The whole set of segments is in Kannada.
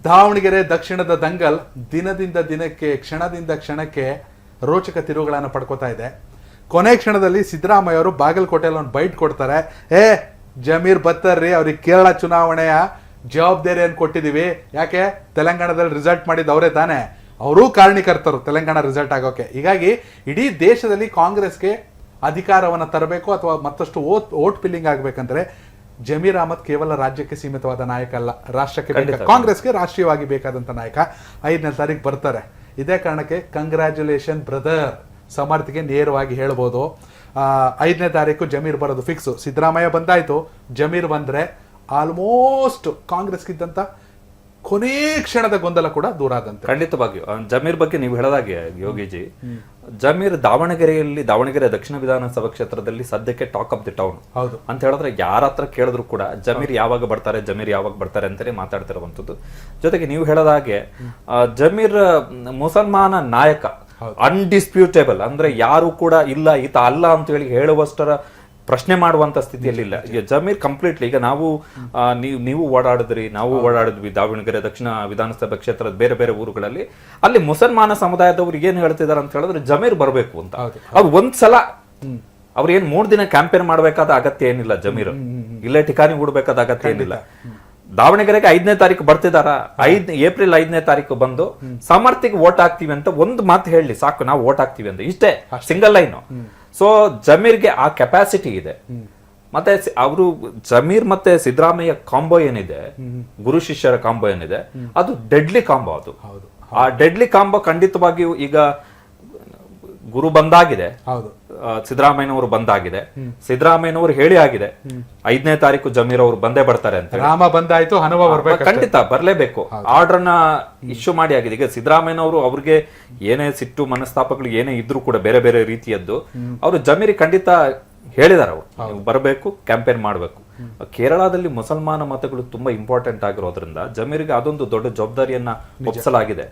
ದಾವಣಗೆರೆ ದಕ್ಷಿಣದ ದಂಗಲ್ ದಿನದಿಂದ ದಿನಕ್ಕೆ ಕ್ಷಣದಿಂದ ಕ್ಷಣಕ್ಕೆ ರೋಚಕ ತಿರುವುಗಳನ್ನು ಪಡ್ಕೋತಾ ಇದೆ. ಕೊನೆ ಕ್ಷಣದಲ್ಲಿ ಸಿದ್ದರಾಮಯ್ಯ ಅವರು ಬಾಗಲಕೋಟೆಯಲ್ಲಿ ಒಂದು ಬೈಟ್ ಕೊಡ್ತಾರೆ. ಜಮೀರ್ ಬತ್ತರ್ರಿ, ಅವ್ರಿಗೆ ಕೇರಳ ಚುನಾವಣೆಯ ಜವಾಬ್ದಾರಿಯನ್ನು ಕೊಟ್ಟಿದ್ದೀವಿ. ಯಾಕೆ? ತೆಲಂಗಾಣದಲ್ಲಿ ರಿಸಲ್ಟ್ ಮಾಡಿದ್ದು ಅವರೇ ತಾನೇ, ಅವರೂ ಕಾರಣೀಕರ್ತರು ತೆಲಂಗಾಣ ರಿಸಲ್ಟ್ ಆಗೋಕೆ. ಹೀಗಾಗಿ ಇಡೀ ದೇಶದಲ್ಲಿ ಕಾಂಗ್ರೆಸ್ಗೆ ಅಧಿಕಾರವನ್ನು ತರಬೇಕು ಅಥವಾ ಮತ್ತಷ್ಟು ಓಟ್ ಪಿಲ್ಲಿಂಗ್ ಆಗಬೇಕಂದ್ರೆ ಜಮೀರ್ ಅಹಮದ್ ಕೇವಲ ರಾಜ್ಯಕ್ಕೆ ಸೀಮಿತವಾದ ನಾಯಕ ಅಲ್ಲ, ರಾಷ್ಟ್ರಕ್ಕೆ ಕಾಂಗ್ರೆಸ್ಗೆ ರಾಷ್ಟ್ರೀಯವಾಗಿ ಬೇಕಾದಂತ ನಾಯಕ. 5ನೇ ತಾರೀಕು ಬರ್ತಾರೆ. ಇದೇ ಕಾರಣಕ್ಕೆ ಕಂಗ್ರ್ಯಾಚುಲೇಷನ್ ಬ್ರದರ್ ಸಮರ್ಥಿಗೆ ನೇರವಾಗಿ ಹೇಳ್ಬೋದು. 5ನೇ ತಾರೀಕು ಜಮೀರ್ ಬರೋದು ಫಿಕ್ಸ್. ಸಿದ್ದರಾಮಯ್ಯ ಬಂದಾಯ್ತು, ಜಮೀರ್ ಬಂದ್ರೆ ಆಲ್ಮೋಸ್ಟ್ ಕಾಂಗ್ರೆಸ್ಗಿದ್ದಂತ ಕೊನೆ ಕ್ಷಣದ ಗೊಂದಲ ಕೂಡ ದೂರ ಆದಂತೆ. ಖಂಡಿತವಾಗಿಯೂ ಜಮೀರ್ ಬಗ್ಗೆ ನೀವು ಹೇಳದಾಗೆ ಯೋಗಿಜಿ, ಜಮೀರ್ ದಾವಣಗೆರೆ ದಕ್ಷಿಣ ವಿಧಾನಸಭಾ ಕ್ಷೇತ್ರದಲ್ಲಿ ಸದ್ಯಕ್ಕೆ ಟಾಕ್ ಆಫ್ ದಿ ಟೌನ್ ಅಂತ ಹೇಳಿದ್ರೆ ಯಾರ ಹತ್ರ ಕೇಳಿದ್ರು ಕೂಡ ಜಮೀರ್ ಯಾವಾಗ ಬರ್ತಾರೆ ಅಂತಾನೆ ಮಾತಾಡ್ತಿರುವಂತದ್ದು. ಜೊತೆಗೆ ನೀವು ಹೇಳದಾಗೆ ಜಮೀರ್ ಮುಸಲ್ಮಾನ ನಾಯಕ, ಅನ್ಡಿಸ್ಪ್ಯೂಟೇಬಲ್, ಅಂದ್ರೆ ಯಾರು ಕೂಡ ಇಲ್ಲ ಈತ ಅಲ್ಲ ಅಂತ ಹೇಳಿ ಹೇಳುವಷ್ಟರ ಪ್ರಶ್ನೆ ಮಾಡುವಂತ ಸ್ಥಿತಿಯಲ್ಲಿ ಇಲ್ಲ. ಈಗ ಜಮೀರ್ ಕಂಪ್ಲೀಟ್ಲಿ, ಈಗ ನೀವು ಓಡಾಡಿದ್ರಿ, ನಾವು ಓಡಾಡಿದ್ವಿ ದಾವಣಗೆರೆ ದಕ್ಷಿಣ ವಿಧಾನಸಭಾ ಕ್ಷೇತ್ರದ ಬೇರೆ ಬೇರೆ ಊರುಗಳಲ್ಲಿ. ಅಲ್ಲಿ ಮುಸಲ್ಮಾನ ಸಮುದಾಯದವ್ರು ಏನ್ ಹೇಳ್ತಿದಾರೆ ಅಂತ ಹೇಳಿದ್ರೆ ಜಮೀರ್ ಬರಬೇಕು ಅಂತ. ಅವ್ರು ಒಂದ್ಸಲ ಅವ್ರು ಏನ್ 3 ದಿನ ಕ್ಯಾಂಪೇನ್ ಮಾಡ್ಬೇಕಾದ ಅಗತ್ಯ ಏನಿಲ್ಲ. ಜಮೀರ್ ಇಲ್ಲೇ ಠಿಕಾನಿ ಹೂಡ್ಬೇಕಾದ ಅಗತ್ಯ ಏನಿಲ್ಲ. ದಾವಣಗೆರೆಗೆ 5ನೇ ತಾರೀಕು ಬರ್ತಿದಾರ, ಏಪ್ರಿಲ್ 5ನೇ ತಾರೀಕು ಬಂದು ಸಮರ್ಥಿಗೆ ವೋಟ್ ಹಾಕ್ತಿವಿ ಅಂತ ಒಂದು ಮಾತು ಹೇಳಿ ಸಾಕು, ನಾವು ವೋಟ್ ಹಾಕ್ತಿವಿ ಅಂತ, ಇಷ್ಟೇ ಸಿಂಗಲ್ ಲೈನ್. ಸೊ ಜಮೀರ್ಗೆ ಆ ಕೆಪಾಸಿಟಿ ಇದೆ. ಮತ್ತೆ ಅವರು ಜಮೀರ್ ಮತ್ತೆ ಸಿದ್ದರಾಮಯ್ಯ ಕಾಂಬೋ ಏನಿದೆ, ಗುರು ಶಿಷ್ಯರ ಕಾಂಬೋ ಏನಿದೆ, ಅದು ಡೆಡ್ಲಿ ಕಾಂಬೋ. ಅದು ಆ ಡೆಡ್ಲಿ ಕಾಂಬೋ ಖಂಡಿತವಾಗಿಯೂ ಈಗ ಗುರು ಬಂದಾಗಿದೆ, ಸಿದ್ದರಾಮಯ್ಯನವರು ಬಂದಾಗಿದೆ, ಸಿದ್ದರಾಮಯ್ಯನವರು ಹೇಳಿ ಆಗಿದೆ 5ನೇ ತಾರೀಕು ಜಮೀರ್ ಅವರು ಬಂದೇ ಬರ್ತಾರೆ ಅಂತ. ರಾಮ ಬಂದಾಯ್ತು, ಹನುಮ ಬರ್ಬೇಕು, ಖಂಡಿತ ಬರ್ಲೇಬೇಕು. ಆರ್ಡರ್ ನ ಇಶ್ಯೂ ಮಾಡಿ ಆಗಿದೆ. ಈಗ ಸಿದ್ದರಾಮಯ್ಯನವರು ಅವ್ರಿಗೆ ಏನೇ ಸಿಟ್ಟು ಮನಸ್ತಾಪಗಳು ಏನೇ ಇದ್ರು ಕೂಡ ಬೇರೆ ಬೇರೆ ರೀತಿಯದ್ದು ಅವರು ಜಮೀರ್ ಖಂಡಿತ ಹೇಳಿದಾರೆ. ಅವರು ಬರಬೇಕು, ಕ್ಯಾಂಪೇನ್ ಮಾಡಬೇಕು. ಕೇರಳದಲ್ಲಿ ಮುಸಲ್ಮಾನ ಮತಗಳು ತುಂಬಾ ಇಂಪಾರ್ಟೆಂಟ್ ಆಗಿರೋದ್ರಿಂದ ಜಮೀರ್ಗೆ ಅದೊಂದು ದೊಡ್ಡ ಜವಾಬ್ದಾರಿಯನ್ನ ಒಪ್ಪಿಸಲಾಗಿದೆ.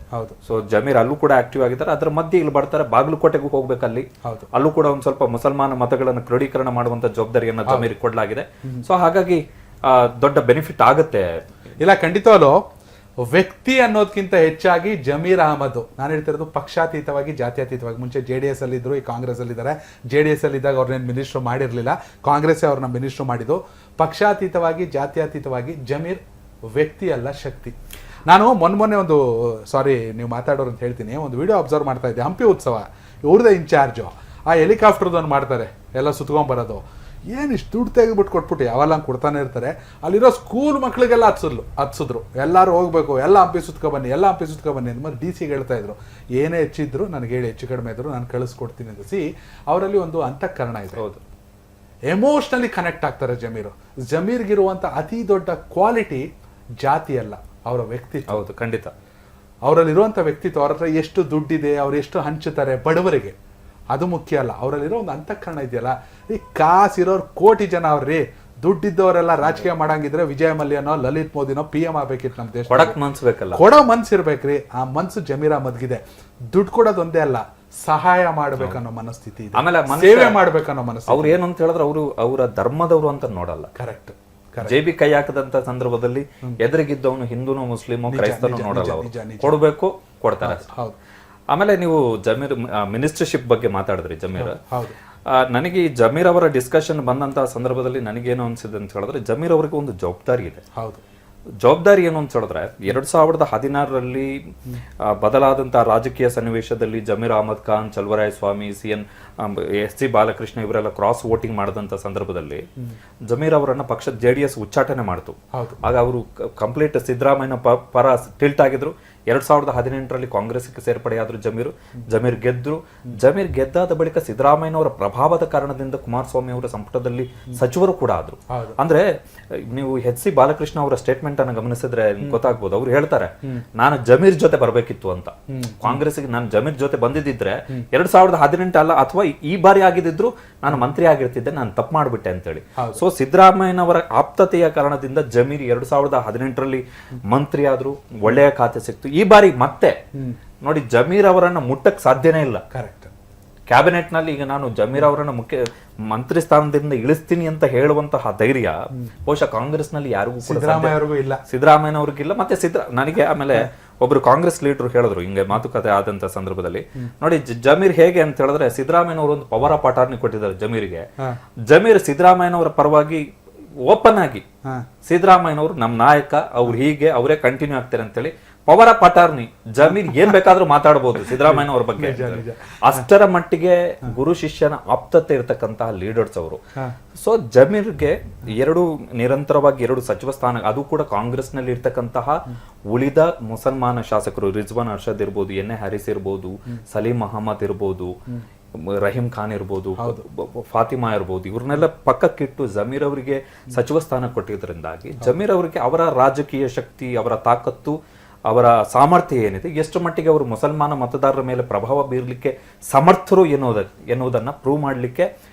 ಸೊ ಜಮೀರ್ ಅಲ್ಲೂ ಕೂಡ ಆಕ್ಟಿವ್ ಆಗಿದ್ದಾರೆ. ಅದರ ಮಧ್ಯೆ ಇಲ್ಲಿ ಬರ್ತಾರೆ, ಬಾಗಲಕೋಟೆಗೂ ಹೋಗ್ಬೇಕಲ್ಲಿ, ಅಲ್ಲೂ ಕೂಡ ಒಂದ್ ಸ್ವಲ್ಪ ಮುಸಲ್ಮಾನ ಮತಗಳನ್ನು ಕ್ರೋಢೀಕರಣ ಮಾಡುವಂತ ಜವಾಬ್ದಾರಿಯನ್ನ ಜಮೀರ್ ಕೊಡ್ಲಾಗಿದೆ. ಸೊ ಹಾಗಾಗಿ ದೊಡ್ಡ ಬೆನಿಫಿಟ್ ಆಗುತ್ತೆ. ಇಲ್ಲ, ಖಂಡಿತವಲ್ಲೂ ವ್ಯಕ್ತಿ ಅನ್ನೋದಕ್ಕಿಂತ ಹೆಚ್ಚಾಗಿ ಜಮೀರ್ ಅಹಮದ್, ನಾನು ಹೇಳ್ತಿರೋದು ಪಕ್ಷಾತೀತವಾಗಿ ಜಾತ್ಯತೀತವಾಗಿ. ಮುಂಚೆ JDS ಅಲ್ಲಿ ಇದ್ರು, ಈ ಕಾಂಗ್ರೆಸ್ ಅಲ್ಲಿ ಇದ್ದಾರೆ. JDS ಅಲ್ಲಿ ಇದ್ದಾಗ ಅವ್ರನ್ನೇನು ಮಿನಿಸ್ಟರ್ ಮಾಡಿರ್ಲಿಲ್ಲ, ಕಾಂಗ್ರೆಸ್ ಅವ್ರನ್ನ ಮಿನಿಸ್ಟರ್ ಮಾಡಿದ್ದು. ಪಕ್ಷಾತೀತವಾಗಿ ಜಾತ್ಯತೀತವಾಗಿ ಜಮೀರ್ ವ್ಯಕ್ತಿ ಅಲ್ಲ, ಶಕ್ತಿ. ನಾನು ಮೊನ್ನೆ ಒಂದು ನೀವು ಮಾತಾಡೋರು ಅಂತ ಹೇಳ್ತೀನಿ, ಒಂದು ವಿಡಿಯೋ ಅಬ್ಸರ್ವ್ ಮಾಡ್ತಾ ಇದ್ದೆ. ಹಂಪಿ ಉತ್ಸವ ಇವ್ರದೇ ಇನ್ಚಾರ್ಜು. ಆ ಹೆಲಿಕಾಪ್ಟರ್ದೊಂದು ಮಾಡ್ತಾರೆ, ಎಲ್ಲ ಸುತ್ಕೊಂಡ್ಬರೋದು. ಏನು ಇಷ್ಟು ದುಡ್ಡು ತೆಗೆದ್ಬಿಟ್ಟು ಕೊಟ್ಬಿಟ್ಟು ಯಾವೆಲ್ಲ ಕೊಡ್ತಾನೆ ಇರ್ತಾರೆ. ಅಲ್ಲಿರೋ ಸ್ಕೂಲ್ ಮಕ್ಳಿಗೆಲ್ಲ ಹತ್ಸಿದ್ರು, ಎಲ್ಲರೂ ಹೋಗ್ಬೇಕು, ಎಲ್ಲ ಹಂಪಿ ಸುತ್ಕೊಬನ್ನಿ ಅಂತ. ಮತ್ತೆ DC ಹೇಳ್ತಾ ಇದ್ರು, ಏನೇ ಹೆಚ್ಚಿದ್ರು ನನಗೆ ಹೇಳಿ, ಹೆಚ್ಚು ಕಡಿಮೆ ಇದ್ರು ನಾನು ಕಳಿಸ್ಕೊಡ್ತೀನಿ ಅಂತ. ಅವರಲ್ಲಿ ಒಂದು ಅಂತಃಕರಣ ಇದೆ. ಹೌದು, ಎಮೋಷನಲಿ ಕನೆಕ್ಟ್ ಆಗ್ತಾರೆ ಜಮೀರ್ಗಿರುವಂತ ಅತಿ ದೊಡ್ಡ ಕ್ವಾಲಿಟಿ ಜಾತಿ ಅಲ್ಲ, ಅವರ ವ್ಯಕ್ತಿತ್ವ. ಹೌದು, ಖಂಡಿತ. ಅವರಲ್ಲಿರುವಂತ ವ್ಯಕ್ತಿತ್ವ, ಅವ್ರ ಹತ್ರ ಎಷ್ಟು ದುಡ್ಡಿದೆ, ಅವ್ರು ಎಷ್ಟು ಹಂಚುತ್ತಾರೆ ಬಡವರಿಗೆ, ಅದು ಮುಖ್ಯ ಅಲ್ಲ. ಅವರಲ್ಲಿರೋ ಒಂದು ಅಂತಃಕರಣ ಇದೆಯಲ್ಲ. ಈ ಕಾಸಿರೋರು ಕೋಟಿ ಜನ ಅವ್ರಿ, ದುಡ್ಡಿದ್ದವರೆಲ್ಲ ರಾಜಕೀಯ ಮಾಡಂಗಿದ್ರೆ ವಿಜಯ ಮಲ್ಯನೋ ಲಲಿತ್ ಮೋದಿನೋ PM ಆಗ್ಬೇಕಿತ್ತು ನಮ್ಮ ದೇಶ. ಕೊಡೋ ಮನ್ಸಿರ್ಬೇಕ್ರಿ. ಆ ಮನ್ಸು ಜಮೀರ್ ಅಹಮದ್ಗಿದೆ. ದುಡ್ಡು ಕೊಡೋದೊಂದೇ ಅಲ್ಲ, ಸಹಾಯ ಮಾಡ್ಬೇಕನ್ನೋ ಮನಸ್ಥಿತಿ ಇದೆ, ಆಮೇಲೆ ಸೇವೆ ಮಾಡ್ಬೇಕನ್ನೋ ಮನಸ್ಸು. ಅವ್ರು ಏನು ಅಂತ ಹೇಳಿದ್ರೆ ಅವರ ಧರ್ಮದವರು ಅಂತ ನೋಡಲ್ಲ. ಕರೆಕ್ಟ್. JB ಕೈ ಹಾಕದಂತ ಸಂದರ್ಭದಲ್ಲಿ ಎದುರಿಗಿದ್ದವನು ಹಿಂದೂನೋ ಮುಸ್ಲಿಮೋ ಕ್ರೈಸ್ತನೋ ನೋಡಲ್ಲ. ಅವರು ಕೊಡ್ಬೇಕು, ಕೊಡ್ತಾರೆ. ಆಮೇಲೆ ನೀವು ಜಮೀರ್ ಮಿನಿಸ್ಟರ್ಶಿಪ್ ಬಗ್ಗೆ ಮಾತಾಡಿದ್ರಿ. ಜಮೀರ್, ನನಗೆ ಈ ಜಮೀರ್ ಅವರ ಡಿಸ್ಕಷನ್ ಬಂದಂತಹ ಸಂದರ್ಭದಲ್ಲಿ ನನಗೇನು ಅನ್ಸಿದೆ ಅಂತ ಹೇಳಿದ್ರೆ, ಜಮೀರ್ ಅವರಿಗೆ ಒಂದು ಜವಾಬ್ದಾರಿ ಇದೆ. ಜವಾಬ್ದಾರಿ ಏನು ಅಂತ ಹೇಳಿದ್ರೆ, 2016ರಲ್ಲಿ ಬದಲಾದಂತಹ ರಾಜಕೀಯ ಸನ್ನಿವೇಶದಲ್ಲಿ ಜಮೀರ್ ಅಹಮದ್ ಖಾನ್, ಚಲುವರಾಯ ಸ್ವಾಮಿ, SC ಬಾಲಕೃಷ್ಣ ಇವರೆಲ್ಲ ಕ್ರಾಸ್ ವೋಟಿಂಗ್ ಮಾಡಿದಂತ ಸಂದರ್ಭದಲ್ಲಿ ಜಮೀರ್ ಅವರನ್ನ ಪಕ್ಷ JDS ಉಚ್ಚಾಟನೆ ಮಾಡ್ತು. ಆಗ ಅವರು ಕಂಪ್ಲೀಟ್ ಸಿದ್ದರಾಮಯ್ಯನ ಪರ ಟಿಲ್ಟ್ ಆಗಿದ್ರು. 2018ರಲ್ಲಿ ಕಾಂಗ್ರೆಸ್ಗೆ ಸೇರ್ಪಡೆಯಾದ್ರು ಜಮೀರ್ ಗೆದ್ರು. ಜಮೀರ್ ಗೆದ್ದಾದ ಬಳಿಕ ಸಿದ್ದರಾಮಯ್ಯನವರ ಪ್ರಭಾವದ ಕಾರಣದಿಂದ ಕುಮಾರಸ್ವಾಮಿ ಅವರ ಸಂಪುಟದಲ್ಲಿ ಸಚಿವರು ಕೂಡ ಆದ್ರು. ಅಂದ್ರೆ ನೀವು SC ಬಾಲಕೃಷ್ಣ ಅವರ ಸ್ಟೇಟ್ಮೆಂಟ್ ಅನ್ನು ಗಮನಿಸಿದ್ರೆ ಗೊತ್ತಾಗ್ಬೋದು. ಅವ್ರು ಹೇಳ್ತಾರೆ, ನಾನು ಜಮೀರ್ ಜೊತೆ ಬರ್ಬೇಕಿತ್ತು ಅಂತ. ಕಾಂಗ್ರೆಸ್ಗೆ ನಾನು ಜಮೀರ್ ಜೊತೆ ಬಂದಿದ್ದಿದ್ರೆ 2018 ಅಲ್ಲ, ಅಥವಾ ಈ ಬಾರಿ ಆಗಿದ್ರು ನಾನು ಮಂತ್ರಿ ಆಗಿರ್ತಿದ್ದೆ, ನಾನು ತಪ್ಪು ಮಾಡ್ಬಿಟ್ಟೆ ಅಂತೇಳಿ. ಸೊ ಸಿದ್ದರಾಮಯ್ಯನವರ ಆಪ್ತತೆಯ ಕಾರಣದಿಂದ ಜಮೀರ್ 2018ರಲ್ಲಿ ಮಂತ್ರಿ ಆದ್ರು, ಒಳ್ಳೆಯ ಖಾತೆ ಸಿಕ್ತು. ಈ ಬಾರಿ ಮತ್ತೆ ನೋಡಿ, ಜಮೀರ್ ಅವರನ್ನ ಮುಟ್ಟಕ್ ಸಾಧ್ಯನೇ ಇಲ್ಲ. ಕರೆಕ್ಟ್. ಕ್ಯಾಬಿನೆಟ್ ನಲ್ಲಿ ಈಗ ನಾನು ಜಮೀರ್ ಅವರನ್ನ ಮುಖ್ಯ ಮಂತ್ರಿ ಸ್ಥಾನದಿಂದ ಇಳಿಸ್ತೀನಿ ಅಂತ ಹೇಳುವಂತಹ ಧೈರ್ಯ ಬಹುಶಃ ಕಾಂಗ್ರೆಸ್ ನಲ್ಲಿ ಯಾರಿಗೂ ಸಿದ್ದರಾಮಯ್ಯನವ್ರಿಗಿಲ್ಲ. ಮತ್ತೆ ನನಗೆ ಆಮೇಲೆ ಒಬ್ರು ಕಾಂಗ್ರೆಸ್ ಲೀಡರ್ ಹೇಳಿದ್ರು ಹಿಂಗೆ ಮಾತುಕತೆ ಆದಂತ ಸಂದರ್ಭದಲ್ಲಿ, ನೋಡಿ ಜಮೀರ್ ಹೇಗೆ ಅಂತ ಹೇಳಿದ್ರೆ ಸಿದ್ದರಾಮಯ್ಯನವರು ಒಂದು ಪವರ್ ಆಫ್ ಅಟಾರ್ನಿ ಕೊಟ್ಟಿದ್ದಾರೆ ಜಮೀರ್ಗೆ. ಜಮೀರ್ ಸಿದ್ದರಾಮಯ್ಯನವರ ಪರವಾಗಿ ಓಪನ್ ಆಗಿ ಸಿದ್ದರಾಮಯ್ಯನವರು ನಮ್ಮ ನಾಯಕ, ಅವ್ರು ಹೀಗೆ ಅವರೇ ಕಂಟಿನ್ಯೂ ಆಗ್ತಾರೆ ಅಂತೇಳಿ ಪವರ್ ಆಫ್ ಅಟಾರ್ನಿ ಜಮೀರ್ ಏನ್ ಬೇಕಾದ್ರೂ ಮಾತಾಡಬಹುದು ಸಿದ್ದರಾಮಯ್ಯನವರ ಬಗ್ಗೆ. ಅಷ್ಟರ ಮಟ್ಟಿಗೆ ಗುರು ಶಿಷ್ಯನ ಆಪ್ತತೆ ಇರತಕ್ಕಂತಹ ಲೀಡರ್ಸ್ ಅವರು. ಸೊ ಜಮೀರ್ಗೆ ನಿರಂತರವಾಗಿ 2 ಸಚಿವ ಸ್ಥಾನ, ಅದು ಕೂಡ ಕಾಂಗ್ರೆಸ್ ನಲ್ಲಿ ಇರ್ತಕ್ಕಂತಹ ಉಳಿದ ಮುಸಲ್ಮಾನ ಶಾಸಕರು ರಿಜ್ವಾನ್ ಅರ್ಷದ್ ಇರ್ಬೋದು, ಎನ್.ಎ. ಹ್ಯಾರಿಸ್ ಇರ್ಬೋದು, ಸಲೀಂ ಅಹಮದ್ ಇರ್ಬೋದು, ರಹೀಂ ಖಾನ್ ಇರ್ಬೋದು, ಫಾತಿಮಾ ಇರ್ಬೋದು, ಇವ್ರನ್ನೆಲ್ಲ ಪಕ್ಕಕ್ಕಿಟ್ಟು ಜಮೀರ್ ಅವರಿಗೆ ಸಚಿವ ಸ್ಥಾನ ಕೊಟ್ಟಿದ್ದರಿಂದಾಗಿ ಜಮೀರ್ ಅವರಿಗೆ ಅವರ ರಾಜಕೀಯ ಶಕ್ತಿ, ಅವರ ತಾಕತ್ತು, ಅವರ ಸಾಮರ್ಥ್ಯ ಏನಿದೆ, ಎಷ್ಟು ಮಟ್ಟಿಗೆ ಅವರು ಮುಸಲ್ಮಾನ ಮತದಾರರ ಮೇಲೆ ಪ್ರಭಾವ ಬೀರಲಿಕ್ಕೆ ಸಮರ್ಥರು ಎನ್ನುವುದನ್ನ ಪ್ರೂವ್ ಮಾಡಲಿಕ್ಕೆ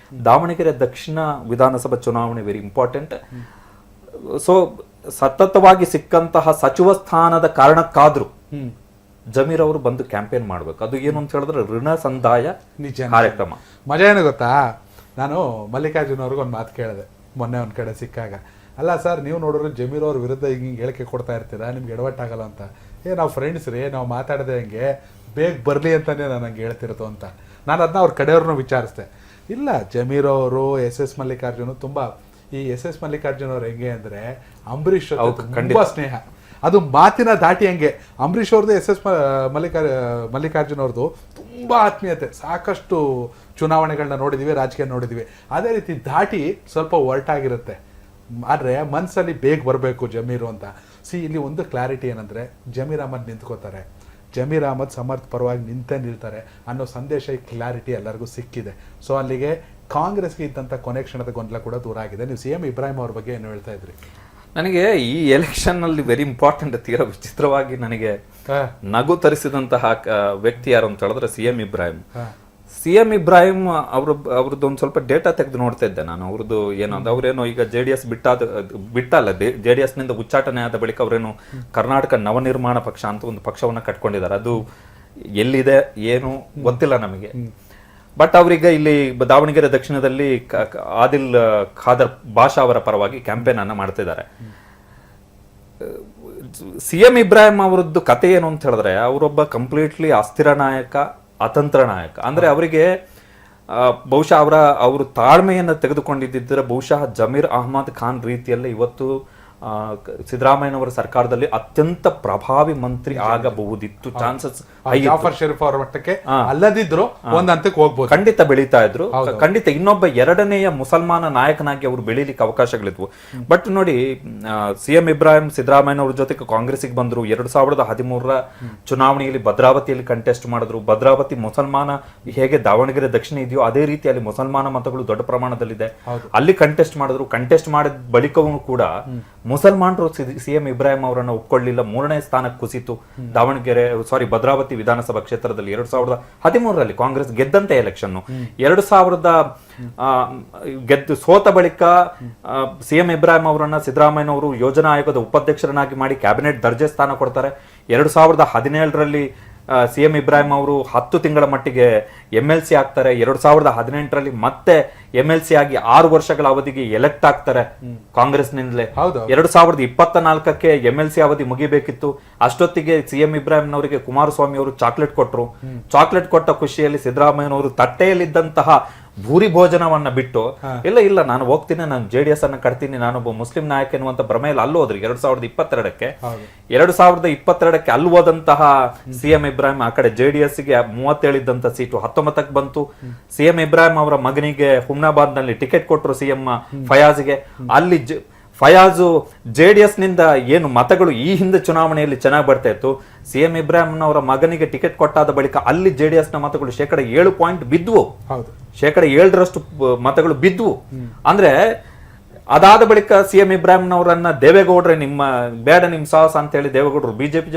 ದಾವಣಗೆರೆ ದಕ್ಷಿಣ ವಿಧಾನಸಭಾ ಚುನಾವಣೆ ವೆರಿ ಇಂಪಾರ್ಟೆಂಟ್. ಸೊ ಸತತವಾಗಿ ಸಿಕ್ಕಂತಹ ಸಚಿವ ಸ್ಥಾನದ ಕಾರಣಕ್ಕಾದ್ರೂ ಜಮೀರ್ ಅವರು ಬಂದು ಕ್ಯಾಂಪೇನ್ ಮಾಡ್ಬೇಕು. ಅದು ಏನು ಅಂತ ಹೇಳಿದ್ರೆ ಋಣ ಸಂದಾಯ ಕಾರ್ಯಕ್ರಮ. ಮಜಾ ಏನು ಗೊತ್ತಾ, ನಾನು ಮಲ್ಲಿಕಾರ್ಜುನ್ ಅವ್ರಿಗೆ ಒಂದು ಮಾತು ಕೇಳಿದೆ ಮೊನ್ನೆ ಒಂದ್ ಕಡೆ ಸಿಕ್ಕಾಗ. ಅಲ್ಲ ಸರ್, ನೀವು ನೋಡಿದ್ರೆ ಜಮೀರ್ ಅವ್ರ ವಿರುದ್ಧ ಹಿಂಗೆ ಹೇಳಿಕೆ ಕೊಡ್ತಾ ಇರ್ತೀರಾ, ನಿಮ್ಗೆ ಎಡವಟ್ಟಾಗಲ್ಲ ಅಂತ. ನಾವು ಫ್ರೆಂಡ್ಸ್ ರೀ, ನಾವು ಮಾತಾಡದೆ ಹಂಗೆ ಬೇಗ ಬರಲಿ ಅಂತಲೇ ನಾನು ಹಂಗೆ ಹೇಳ್ತಿರೋದು ಅಂತ. ನಾನು ಅದನ್ನ ಅವ್ರ ಕಡೆಯವ್ರನ್ನೂ ವಿಚಾರಿಸ್ದೆ. ಇಲ್ಲ, ಜಮೀರ್ ಅವರು ಎಸ್ ಮಲ್ಲಿಕಾರ್ಜುನ್ ತುಂಬಾ, ಈ ಎಸ್ ಮಲ್ಲಿಕಾರ್ಜುನ್ ಅವ್ರು ಹೆಂಗೆ ಅಂದ್ರೆ ಅಂಬರೀಷ್ ತುಂಬಾ ಸ್ನೇಹ, ಅದು ಮಾತಿನ ದಾಟಿ ಹಂಗೆ. ಅಂಬರೀಷ್ ಅವ್ರದ್ದು ಮಲ್ಲಿಕಾರ್ಜುನ್ ಅವ್ರದ್ದು ತುಂಬಾ ಆತ್ಮೀಯತೆ, ಸಾಕಷ್ಟು ಚುನಾವಣೆಗಳನ್ನ ನೋಡಿದೀವಿ, ರಾಜಕೀಯ ನೋಡಿದೀವಿ. ಅದೇ ರೀತಿ ದಾಟಿ ಸ್ವಲ್ಪ ಹೊರಟಾಗಿರುತ್ತೆ. ಆದರೆ ಮನಸ್ಸಲ್ಲಿ ಬೇಗ ಬರಬೇಕು ಜಮೀರು ಅಂತ. ಇಲ್ಲಿ ಒಂದು ಕ್ಲಾರಿಟಿ ಏನಂದರೆ, ಜಮೀರ್ ಅಹಮದ್ ನಿಂತ್ಕೋತಾರೆ, ಜಮೀರ್ ಅಹಮದ್ ಸಮರ್ಥ ಪರವಾಗಿ ನಿಲ್ತಾರೆ ಅನ್ನೋ ಸಂದೇಶ, ಈ ಕ್ಲಾರಿಟಿ ಎಲ್ಲರಿಗೂ ಸಿಕ್ಕಿದೆ. ಸೊ ಅಲ್ಲಿಗೆ ಕಾಂಗ್ರೆಸ್ಗೆ ಇದ್ದಂಥ ಕೊನೆ ಕ್ಷಣದ ಗೊಂದಲ ಕೂಡ ದೂರ ಆಗಿದೆ. ನೀವು CM ಇಬ್ರಾಹಿಂ ಅವ್ರ ಬಗ್ಗೆ ಏನು ಹೇಳ್ತಾ ಇದ್ರಿ? ನನಗೆ ಈ ಎಲೆಕ್ಷನ್ ನಲ್ಲಿ ವೆರಿ ಇಂಪಾರ್ಟೆಂಟ್, ತೀರಾ ವಿಚಿತ್ರವಾಗಿ ನನಗೆ ನಗು ತರಿಸಿದಂತಹ ವ್ಯಕ್ತಿ ಯಾರು ಅಂತ ಹೇಳಿದ್ರೆ CM ಇಬ್ರಾಹಿಂ. CM ಇಬ್ರಾಹಿಂ ಅವ್ರದ್ದು ಒಂದು ಸ್ವಲ್ಪ ಡೇಟಾ ತೆಗೆದು ನೋಡ್ತಾ ಇದ್ದೆ ನಾನು. ಅವ್ರದ್ದು ಏನೋ ಅವ್ರೇನೋ ಈಗ JDS ಬಿಟ್ಟಲ್ಲ, JDS ನಿಂದ ಉಚ್ಚಾಟನೆ ಆದ ಬಳಿಕ ಅವರೇನು ಕರ್ನಾಟಕ ನವನಿರ್ಮಾಣ ಪಕ್ಷ ಅಂತ ಒಂದು ಪಕ್ಷವನ್ನ ಕಟ್ಕೊಂಡಿದ್ದಾರೆ. ಅದು ಎಲ್ಲಿದೆ ಏನು ಗೊತ್ತಿಲ್ಲ ನಮಗೆ. ಬಟ್ ಅವ್ರೀಗ ಇಲ್ಲಿ ದಾವಣಗೆರೆ ದಕ್ಷಿಣದಲ್ಲಿ ಆದಿಲ್ ಖಾದರ್ ಬಾಷಾ ಅವರ ಪರವಾಗಿ ಕ್ಯಾಂಪೇನ್ ಅನ್ನ ಮಾಡ್ತಿದ್ದಾರೆ. CM ಇಬ್ರಾಹಿಂ ಅವರದ್ದು ಕತೆ ಏನು ಅಂತ ಹೇಳಿದ್ರೆ, ಅವರೊಬ್ಬ ಕಂಪ್ಲೀಟ್ಲಿ ಅಸ್ಥಿರ ನಾಯಕ, ಅತಂತ್ರ ನಾಯಕ. ಅಂದ್ರೆ ಅವರಿಗೆ ಬಹುಶಃ ಅವರು ತಾಳ್ಮೆಯನ್ನು ತೆಗೆದುಕೊಂಡಿದ್ದರೆ ಬಹುಶಃ ಜಮೀರ್ ಅಹಮದ್ ಖಾನ್ ರೀತಿಯಲ್ಲೇ ಇವತ್ತು ಸಿದ್ದರಾಮಯ್ಯನವರ ಸರ್ಕಾರದಲ್ಲಿ ಅತ್ಯಂತ ಪ್ರಭಾವಿ ಮಂತ್ರಿ ಆಗಬಹುದಿತ್ತು. ಚಾನ್ಸಸ್ ಜಾಫರ್ ಶರೀಫ್ ಅವರ ಮಟ್ಟಕ್ಕೆ ಅಲ್ಲದಿದ್ರು ಒಂದ್ ಹಂತಕ್ಕೆ ಹೋಗ್ಬೋದು, ಖಂಡಿತ ಬೆಳೀತಾ ಇದ್ರು. ಖಂಡಿತ ಇನ್ನೊಬ್ಬ ಎರಡನೆಯ ಮುಸಲ್ಮಾನ ನಾಯಕನಾಗಿ ಅವರು ಬೆಳೀಲಿಕ್ಕೆ ಅವಕಾಶಗಳಿದ್ವು. ಬಟ್ ನೋಡಿ, CM ಇಬ್ರಾಹಿಂ ಸಿದ್ದರಾಮಯ್ಯನವ್ರ ಜೊತೆಗೆ ಕಾಂಗ್ರೆಸ್ಗೆ ಬಂದ್ರು. 2013 ಚುನಾವಣೆಯಲ್ಲಿ ಭದ್ರಾವತಿಯಲ್ಲಿ ಕಂಟೆಸ್ಟ್ ಮಾಡಿದ್ರು. ಭದ್ರಾವತಿ ಮುಸಲ್ಮಾನ ಹೇಗೆ ದಾವಣಗೆರೆ ದಕ್ಷಿಣ ಇದೆಯೋ ಅದೇ ರೀತಿ ಅಲ್ಲಿ ಮುಸಲ್ಮಾನ ಮತಗಳು ದೊಡ್ಡ ಪ್ರಮಾಣದಲ್ಲಿದೆ. ಅಲ್ಲಿ ಕಂಟೆಸ್ಟ್ ಮಾಡಿದ್ರು. ಕಂಟೆಸ್ಟ್ ಮಾಡಿದ ಬಳಿಕವೂ ಕೂಡ ಮುಸಲ್ಮಾನರು CM ಇಬ್ರಾಹಿಂ ಅವರನ್ನ ಒಪ್ಕೊಳ್ಳಿಲ್ಲ. 3ನೇ ಸ್ಥಾನಕ್ಕೆ ಕುಸಿತು. ಭದ್ರಾವತಿ ವಿಧಾನಸಭಾ ಕ್ಷೇತ್ರದಲ್ಲಿ 2013 ಕಾಂಗ್ರೆಸ್ ಗೆದ್ದಂತೆ ಎಲೆಕ್ಷನ್. 2000 ಸೋತ ಬಳಿಕ CM ಇಬ್ರಾಹಿಂ ಅವರನ್ನ ಸಿದ್ದರಾಮಯ್ಯನವರು ಯೋಜನಾ ಆಯೋಗದ ಉಪಾಧ್ಯಕ್ಷರನ್ನಾಗಿ ಮಾಡಿ ಕ್ಯಾಬಿನೆಟ್ ದರ್ಜೆ ಸ್ಥಾನ ಕೊಡ್ತಾರೆ. 2017 CM ಇಬ್ರಾಹಿಂ ಅವರು 10 ತಿಂಗಳ ಮಟ್ಟಿಗೆ MLC ಆಗ್ತಾರೆ. 2018 ಮತ್ತೆ MLC ಆಗಿ 6 ವರ್ಷಗಳ ಅವಧಿಗೆ ಎಲೆಕ್ಟ್ ಆಗ್ತಾರೆ ಕಾಂಗ್ರೆಸ್ನಿಂದಲೇ. 2024 MLC ಅವಧಿ ಮುಗಿಬೇಕಿತ್ತು. ಅಷ್ಟೊತ್ತಿಗೆ CM ಇಬ್ರಾಹಿಂನವರಿಗೆ ಕುಮಾರಸ್ವಾಮಿ ಅವರು ಚಾಕ್ಲೇಟ್ ಕೊಟ್ಟರು. ಚಾಕ್ಲೇಟ್ ಕೊಟ್ಟ ಖುಷಿಯಲ್ಲಿ ಸಿದ್ದರಾಮಯ್ಯನವರು ತಟ್ಟೆಯಲ್ಲಿದ್ದಂತಹ ಭೂರಿ ಭೋಜನವನ್ನ ಬಿಟ್ಟು ಇಲ್ಲ ನಾನು ಹೋಗ್ತೀನಿ, ನಾನು JDS ಅನ್ನ ಕಟ್ತೀನಿ, ನಾನೊಬ್ಬ ಮುಸ್ಲಿಂ ನಾಯಕ ಎನ್ನುವಂತ ಭ್ರಮೆಯಲ್ಲಿ ಅಲ್ಲಿ ಹೋದ್ರಿ. 2022 ಅಲ್ಲಿ ಹೋದಂತಹ CM ಇಬ್ರಾಹಿಂ ಆ ಕಡೆ JDS ಗೆ 37 ಇದ್ದಂತ ಸೀಟು 19ಕ್ಕೆ ಬಂತು. CM ಇಬ್ರಾಹಿಂ ಅವರ ಮಗನಿಗೆ ಹುಮ್ನಾಬಾದ್ ನಲ್ಲಿ ಟಿಕೆಟ್ ಕೊಟ್ಟರು CM ಫಯಾಜ್ಗೆ. ಅಲ್ಲಿ ಫಯಾಜು JDS ನಿಂದ ಏನು ಮತಗಳು ಈ ಹಿಂದೆ ಚುನಾವಣೆಯಲ್ಲಿ ಚೆನ್ನಾಗಿ ಬರ್ತಾ ಇತ್ತು, CM ಇಬ್ರಾಹಿಂನವರ ಮಗನಿಗೆ ಟಿಕೆಟ್ ಕೊಟ್ಟಾದ ಬಳಿಕ ಅಲ್ಲಿ JDS ನ ಮತಗಳು 7 ಪಾಯಿಂಟ್ ಬಿದ್ವು. 7% ಮತಗಳು ಬಿದ್ವು. ಅಂದ್ರೆ ಅದಾದ ಬಳಿಕ CM ಇಬ್ರಾಹಿಂನವರನ್ನ ದೇವೇಗೌಡ್ರೆ ನಿಮ್ಮ ಸಾಹಸ ಅಂತ ಹೇಳಿ ದೇವೇಗೌಡರು ಬಿಜೆಪಿ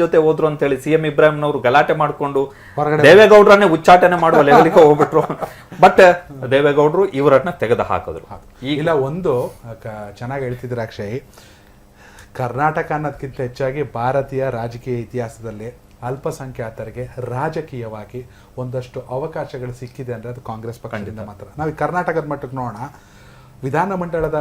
ಜೊತೆ ಹೋದ್ರು ಅಂತ ಹೇಳಿ CM ಇಬ್ರಾಹಿಂನವರು ಗಲಾಟೆ ಮಾಡ್ಕೊಂಡು ದೇವೇಗೌಡ್ರನ್ನೇ ಉಚ್ಚಾಟನೆ ಮಾಡುವ ಲೆವೆಲ್ಗೆ ಹೋಗ್ಬಿಟ್ರು. ಬಟ್ ದೇವೇಗೌಡರು ಇವರನ್ನ ತೆಗೆದು ಹಾಕಿದ್ರು. ಇಲ್ಲ, ಒಂದು ಚೆನ್ನಾಗಿ ಹೇಳ್ತಿದ್ರು ಅಕ್ಷಯ್, ಕರ್ನಾಟಕ ಅನ್ನೋದಕ್ಕಿಂತ ಹೆಚ್ಚಾಗಿ ಭಾರತೀಯ ರಾಜಕೀಯ ಇತಿಹಾಸದಲ್ಲಿ ಅಲ್ಪಸಂಖ್ಯಾತರಿಗೆ ರಾಜಕೀಯವಾಗಿ ಒಂದಷ್ಟು ಅವಕಾಶಗಳು ಸಿಕ್ಕಿದೆ ಅಂದರೆ ಅದು ಕಾಂಗ್ರೆಸ್ ಪಕ್ಷದಿಂದ ಮಾತ್ರ. ನಾವು ಈ ಕರ್ನಾಟಕದ ಮಟ್ಟಕ್ಕೆ ನೋಡೋಣ, ವಿಧಾನಮಂಡಲದ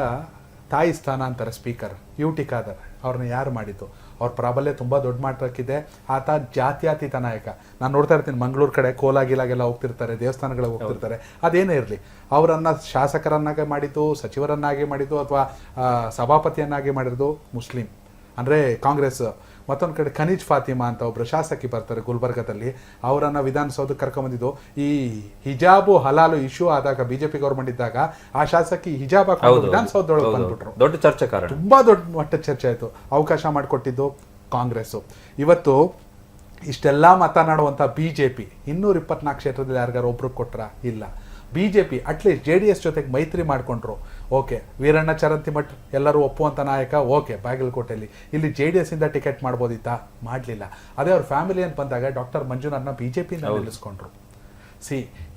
ತಾಯಿ ಸ್ಥಾನ ಅಂತಾರೆ ಸ್ಪೀಕರ್ UT ಖಾದರ್, ಅವ್ರನ್ನ ಯಾರು ಮಾಡಿದ್ದು? ಅವ್ರ ಪ್ರಾಬಲ್ಯ ತುಂಬ ದೊಡ್ಡ ಮಟ್ಟಕ್ಕಿದೆ. ಆತ ಜಾತ್ಯತೀತ ನಾಯಕ. ನಾನು ನೋಡ್ತಾ ಇರ್ತೀನಿ ಮಂಗಳೂರು ಕಡೆ ಕೋಲಾಗಿಲಾಗೆಲ್ಲ ಹೋಗ್ತಿರ್ತಾರೆ, ದೇವಸ್ಥಾನಗಳಿಗೆ ಹೋಗ್ತಿರ್ತಾರೆ. ಅದೇನೇ ಇರಲಿ, ಅವರನ್ನು ಶಾಸಕರನ್ನಾಗಿ ಮಾಡಿದ್ದು, ಸಚಿವರನ್ನಾಗಿ ಮಾಡಿದ್ದು, ಅಥವಾ ಸಭಾಪತಿಯನ್ನಾಗಿ ಮಾಡಿರೋದು ಮುಸ್ಲಿಂ ಅಂದರೆ ಕಾಂಗ್ರೆಸ್. ಮತ್ತೊಂದು ಕಡೆ ಖನೀಜ್ ಫಾತಿಮಾ ಅಂತ ಒಬ್ಬರು ಶಾಸಕಿ ಬರ್ತಾರೆ ಗುಲ್ಬರ್ಗದಲ್ಲಿ, ಅವರನ್ನು ವಿಧಾನಸೌಧಕ್ಕೆ ಕರ್ಕೊಂಬಂದಿದ್ದು ಈ ಹಿಜಾಬು ಹಲಾಲು ಇಶ್ಯೂ ಆದಾಗ BJP ಗೌರ್ಮೆಂಟ್ ಇದ್ದಾಗ ಆ ಶಾಸಕಿ ಹಿಜಾಬ್ ಹಾಕೊಂಡು ವಿಧಾನಸೌಧದೊಳಗೆ ಬಂದ್ಬಿಟ್ರು. ದೊಡ್ಡ ಚರ್ಚೆ ಕಾರಣ, ತುಂಬಾ ದೊಡ್ಡ ಮಟ್ಟದ ಚರ್ಚೆ ಆಯಿತು. ಅವಕಾಶ ಮಾಡಿಕೊಟ್ಟಿದ್ದು ಕಾಂಗ್ರೆಸ್ಸು. ಇವತ್ತು ಇಷ್ಟೆಲ್ಲ ಮಾತನಾಡುವಂಥ BJP 224 ಕ್ಷೇತ್ರದಲ್ಲಿ ಯಾರಿಗಾರು ಒಬ್ರು ಕೊಟ್ರ? ಇಲ್ಲ. BJP ಅಟ್ಲೀಸ್ಟ್ JDS ಜೊತೆಗೆ ಮೈತ್ರಿ ಮಾಡಿಕೊಂಡ್ರು, ಓಕೆ. ವೀರಣ್ಣ ಚರಂತಿಮಠ್ ಎಲ್ಲರೂ ಒಪ್ಪುವಂಥ ನಾಯಕ, ಓಕೆ. ಬಾಗಲಕೋಟೆಯಲ್ಲಿ ಇಲ್ಲಿ JDS ಇಂದ ಟಿಕೆಟ್ ಮಾಡ್ಬೋದಿತ್ತಾ? ಮಾಡಲಿಲ್ಲ. ಅದೇ ಅವ್ರ ಫ್ಯಾಮಿಲಿ ಅಂತ ಬಂದಾಗ ಡಾಕ್ಟರ್ ಮಂಜುನಾಥ್ನ BJPಯಿಂದ ನಿಲ್ಲಿಸ್ಕೊಂಡ್ರು.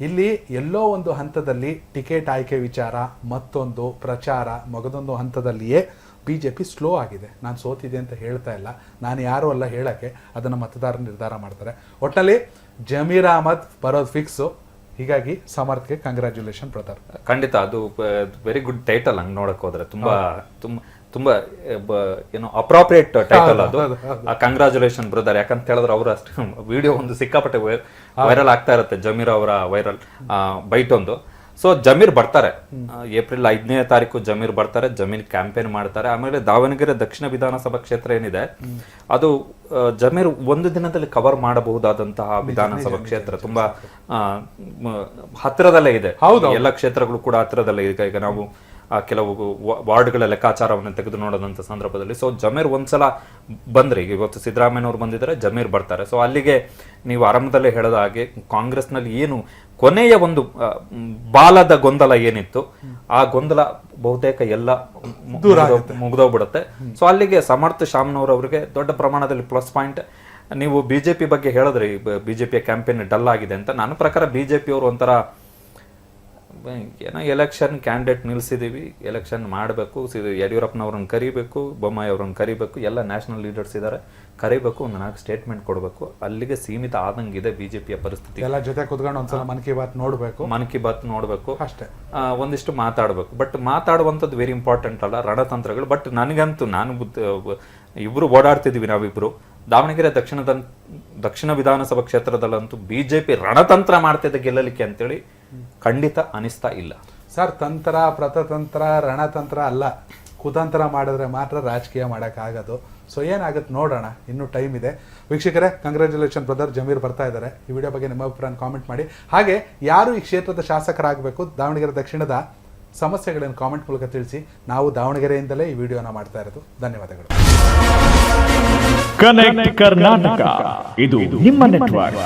ಇಲ್ಲಿ ಎಲ್ಲೋ ಒಂದು ಹಂತದಲ್ಲಿ ಟಿಕೆಟ್ ಆಯ್ಕೆ ವಿಚಾರ, ಮತ್ತೊಂದು ಪ್ರಚಾರ, ಮಗದೊಂದು ಹಂತದಲ್ಲಿಯೇ BJP ಸ್ಲೋ ಆಗಿದೆ. ನಾನು ಸೋತಿದೆ ಅಂತ ಹೇಳ್ತಾ ಇಲ್ಲ, ನಾನು ಯಾರೂ ಅಲ್ಲ ಹೇಳಕ್ಕೆ, ಅದನ್ನು ಮತದಾರರು ನಿರ್ಧಾರ ಮಾಡ್ತಾರೆ. ಒಟ್ಟಲ್ಲಿ ಜಮೀರ್ ಅಹಮದ್ ಬರೋದು ಫಿಕ್ಸು. ಹೀಗಾಗಿ ಸಮರ್ಥ್ಗೆ ಕಂಗ್ರ್ಯಾಚುಲೇಷನ್ ಬ್ರದರ್. ಖಂಡಿತ ಅದು ವೆರಿ ಗುಡ್ ಟೈಟಲ್. ಹಂಗೆ ನೋಡಕ್ ಹೋದ್ರೆ ತುಂಬಾ ತುಂಬಾ ತುಂಬಾ ಏನೋ ಅಪ್ರಾಪ್ರಿಯೇಟ್ ಟೈಟಲ್ ಅದು. Congratulation brother. ಯಾಕಂತ ಹೇಳಿದ್ರೆ ಅವ್ರ ಅಷ್ಟು ವಿಡಿಯೋ ಒಂದು ಸಿಕ್ಕಾಪಟ್ಟೆ ವೈರಲ್ ಆಗ್ತಾ ಇರುತ್ತೆ, ಜಮೀರ್ ಅವರ ವೈರಲ್ ಬೈಟ್ ಒಂದು. ಸೊ ಜಮೀರ್ ಬರ್ತಾರೆ, ಏಪ್ರಿಲ್ 5ನೇ ತಾರೀಕು ಜಮೀರ್ ಬರ್ತಾರೆ, ಜಮೀರ್ ಕ್ಯಾಂಪೇನ್ ಮಾಡ್ತಾರೆ. ಆಮೇಲೆ ದಾವಣಗೆರೆ ದಕ್ಷಿಣ ವಿಧಾನಸಭಾ ಕ್ಷೇತ್ರ ಏನಿದೆ ಅದು ಜಮೀರ್ ಒಂದು ದಿನದಲ್ಲಿ ಕವರ್ ಮಾಡಬಹುದಾದಂತಹ ವಿಧಾನಸಭಾ ಕ್ಷೇತ್ರ. ತುಂಬಾ ಹತ್ತಿರದಲ್ಲೇ ಇದೆ, ಎಲ್ಲ ಕ್ಷೇತ್ರಗಳು ಕೂಡ ಹತ್ತಿರದಲ್ಲೇ ಇದೆ. ಈಗ ನಾವು ಕೆಲವು ವಾರ್ಡ್ಗಳ ಲೆಕ್ಕಾಚಾರವನ್ನು ತೆಗೆದು ನೋಡೋದಂತ ಸಂದರ್ಭದಲ್ಲಿ ಸೊ ಜಮೀರ್ ಒಂದ್ಸಲ ಬಂದ್ರೆ, ಈಗ ಇವತ್ತು ಸಿದ್ದರಾಮಯ್ಯನವ್ರು ಬಂದಿದ್ದಾರೆ, ಜಮೀರ್ ಬರ್ತಾರೆ. ಸೊ ಅಲ್ಲಿಗೆ ನೀವು ಆರಂಭದಲ್ಲೇ ಹೇಳದ ಹಾಗೆ ಕಾಂಗ್ರೆಸ್ನಲ್ಲಿ ಏನು ಕೊನೆಯ ಒಂದು ಬಾಲದ ಗೊಂದಲ ಏನಿತ್ತು, ಆ ಗೊಂದಲ ಬಹುತೇಕ ಎಲ್ಲ ಮುಗಿದೋಗ್ಬಿಡುತ್ತೆ. ಸೊ ಅಲ್ಲಿಗೆ ಸಮರ್ಥ ಶಾಮ್ನವ್ರವರಿಗೆ ದೊಡ್ಡ ಪ್ರಮಾಣದಲ್ಲಿ ಪ್ಲಸ್ ಪಾಯಿಂಟ್. ನೀವು BJP ಬಗ್ಗೆ ಹೇಳಿದ್ರಿ, BJP ಕ್ಯಾಂಪೇನ್ ಡಲ್ ಆಗಿದೆ ಅಂತ. ನನ್ನ ಪ್ರಕಾರ BJP ಅವರು ಒಂಥರ ಏನೋ ಎಲೆಕ್ಷನ್ ಕ್ಯಾಂಡಿಡೇಟ್ ನಿಲ್ಸಿದೀವಿ, ಎಲೆಕ್ಷನ್ ಮಾಡಬೇಕು, ಯಡಿಯೂರಪ್ಪನವ್ರನ್ನ ಕರಿಬೇಕು, ಬೊಮ್ಮಾಯಿ ಅವ್ರನ್ನ ಕರಿಬೇಕು, ಎಲ್ಲ ನ್ಯಾಷನಲ್ ಲೀಡರ್ಸ್ ಇದ್ದಾರೆ, ಕರಿಬೇಕು, ಒಂದು 4 ಸ್ಟೇಟ್ಮೆಂಟ್ ಕೊಡಬೇಕು, ಅಲ್ಲಿಗೆ ಸೀಮಿತ ಆದಂಗಿದೆ BJPಯ ಪರಿಸ್ಥಿತಿ. ಎಲ್ಲ ಜೊತೆ ಕುತ್ಕೊಂಡು ಒಂದ್ಸಲ ಮನ್ ಕಿ ಬಾತ್ ನೋಡಬೇಕು ಅಷ್ಟೇ, ಒಂದಿಷ್ಟು ಮಾತಾಡಬೇಕು. ಬಟ್ ಮಾತಾಡುವಂಥದ್ದು ವೆರಿ ಇಂಪಾರ್ಟೆಂಟ್ ಅಲ್ಲ, ರಣತಂತ್ರಗಳು. ಬಟ್ ನನಗಂತೂ ಇಬ್ರು ಓಡಾಡ್ತಿದ್ವಿ ನಾವಿಬ್ರು ದಾವಣಗೆರೆ ದಕ್ಷಿಣ ವಿಧಾನಸಭಾ ಕ್ಷೇತ್ರದಲ್ಲಂತೂ BJP ರಣತಂತ್ರ ಮಾಡ್ತಿದ್ದ ಗೆಲ್ಲಲಿಕ್ಕೆ ಅಂತೇಳಿ ಖಂಡಿತ ಅನಿಸ್ತಾ ಇಲ್ಲ ಸರ್. ತಂತ್ರ, ಪ್ರತಂತ್ರ, ರಣತಂತ್ರ ಅಲ್ಲ, ಕುತಂತ್ರ ಮಾಡಿದ್ರೆ ಮಾತ್ರ ರಾಜಕೀಯ ಮಾಡೋಕ್ಕಾಗೋದು. ಸೊ ಏನಾಗುತ್ತೆ ನೋಡೋಣ, ಇನ್ನೂ ಟೈಮ್ ಇದೆ. ವೀಕ್ಷಕರೇ, ಕಂಗ್ರ್ಯಾಚುಲೇಷನ್ ಬ್ರದರ್, ಜಮೀರ್ ಬರ್ತಾ ಇದ್ದಾರೆ. ಈ ವಿಡಿಯೋ ಬಗ್ಗೆ ನಿಮ್ಮ ಅಭಿಪ್ರಾಯ ಕಾಮೆಂಟ್ ಮಾಡಿ. ಹಾಗೆ ಯಾರು ಈ ಕ್ಷೇತ್ರದ ಶಾಸಕರಾಗಬೇಕು, ದಾವಣಗೆರೆ ದಕ್ಷಿಣದ ಸಮಸ್ಯೆಗಳನ್ನು ಕಾಮೆಂಟ್ ಮೂಲಕ ತಿಳಿಸಿ. ನಾವು ದಾವಣಗೆರೆಯಿಂದಲೇ ಈ ವಿಡಿಯೋನ ಮಾಡ್ತಾ ಇರೋದು. ಧನ್ಯವಾದಗಳು. ಕನೆಕ್ಟ್ ಕರ್ನಾಟಕ, ಇದು ನಿಮ್ಮ ನೆಟ್ವರ್ಕ್.